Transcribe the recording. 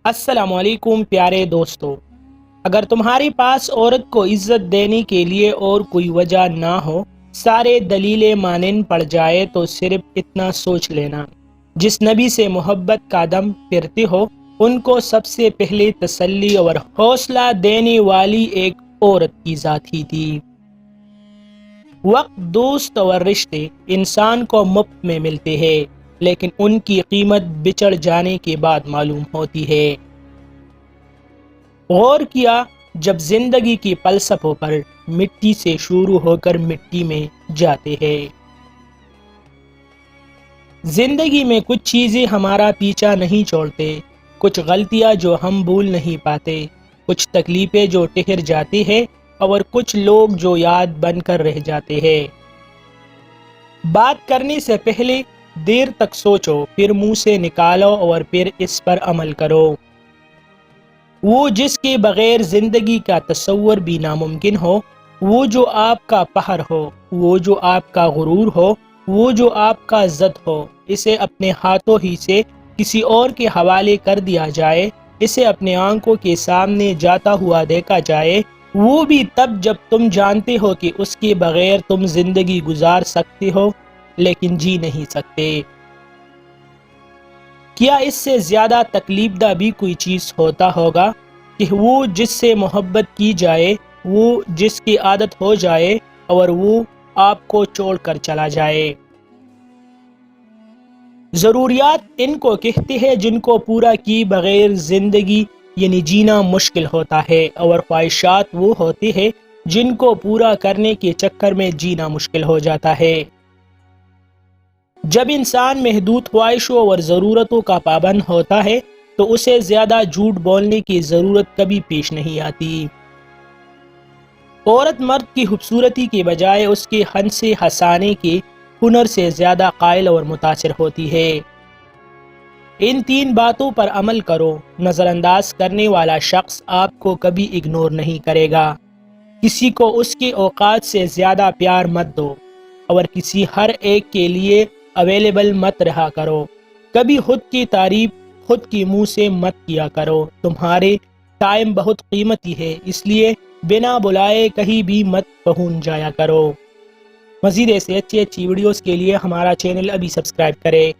السلام علیکم پیارے دوستو، اگر تمہارے پاس عورت کو عزت دینے کے لیے اور کوئی وجہ نہ ہو، سارے دلیلیں مانند پڑ جائے تو صرف اتنا سوچ لینا، جس نبی سے محبت کا دم پھرتے ہو ان کو سب سے پہلے تسلی اور حوصلہ دینے والی ایک عورت کی ذات ہی تھی۔ وقت، دوست اور رشتے انسان کو مفت میں ملتے ہیں، لیکن ان کی قیمت بچڑ جانے کے بعد معلوم ہوتی ہے۔ غور کیا، جب زندگی کی فلسفوں پر مٹی سے شروع ہو کر مٹی میں جاتے ہیں۔ زندگی میں کچھ چیزیں ہمارا پیچھا نہیں چھوڑتے، کچھ غلطیاں جو ہم بھول نہیں پاتے، کچھ تکلیفیں جو ٹھہر جاتی ہیں اور کچھ لوگ جو یاد بن کر رہ جاتے ہیں۔ بات کرنے سے پہلے دیر تک سوچو، پھر منہ سے نکالو اور پھر اس پر عمل کرو۔ وہ جس کے بغیر زندگی کا تصور بھی ناممکن ہو، وہ جو آپ کا فخر ہو، وہ جو آپ کا غرور ہو، وہ جو آپ کا ضد ہو، اسے اپنے ہاتھوں ہی سے کسی اور کے حوالے کر دیا جائے، اسے اپنے آنکھوں کے سامنے جاتا ہوا دیکھا جائے، وہ بھی تب جب تم جانتے ہو کہ اس کے بغیر تم زندگی گزار سکتے ہو لیکن جی نہیں سکتے۔ کیا اس سے زیادہ تکلیف دہ بھی کوئی چیز ہوتا ہوگا کہ وہ جس سے محبت کی جائے، وہ جس کی عادت ہو جائے اور وہ آپ کو چھوڑ کر چلا جائے؟ ضروریات ان کو کہتے ہیں جن کو پورا کی بغیر زندگی یعنی جینا مشکل ہوتا ہے، اور خواہشات وہ ہوتے ہیں جن کو پورا کرنے کے چکر میں جینا مشکل ہو جاتا ہے۔ جب انسان محدود خواہشوں اور ضرورتوں کا پابند ہوتا ہے تو اسے زیادہ جھوٹ بولنے کی ضرورت کبھی پیش نہیں آتی۔ عورت مرد کی خوبصورتی کے بجائے اس کے ہنسے ہنسانے کے ہنر سے زیادہ قائل اور متاثر ہوتی ہے۔ ان تین باتوں پر عمل کرو، نظر انداز کرنے والا شخص آپ کو کبھی اگنور نہیں کرے گا۔ کسی کو اس کے اوقات سے زیادہ پیار مت دو، اور کسی ہر ایک کے لیے اویلیبل مت رہا کرو۔ کبھی خود کی تعریف خود کی منہ سے مت کیا کرو۔ تمہارے ٹائم بہت قیمتی ہے، اس لیے بنا بلائے کہیں بھی مت پہنچ جایا کرو۔ مزید ایسے اچھی ویڈیوز کے لیے ہمارا چینل ابھی سبسکرائب کریں۔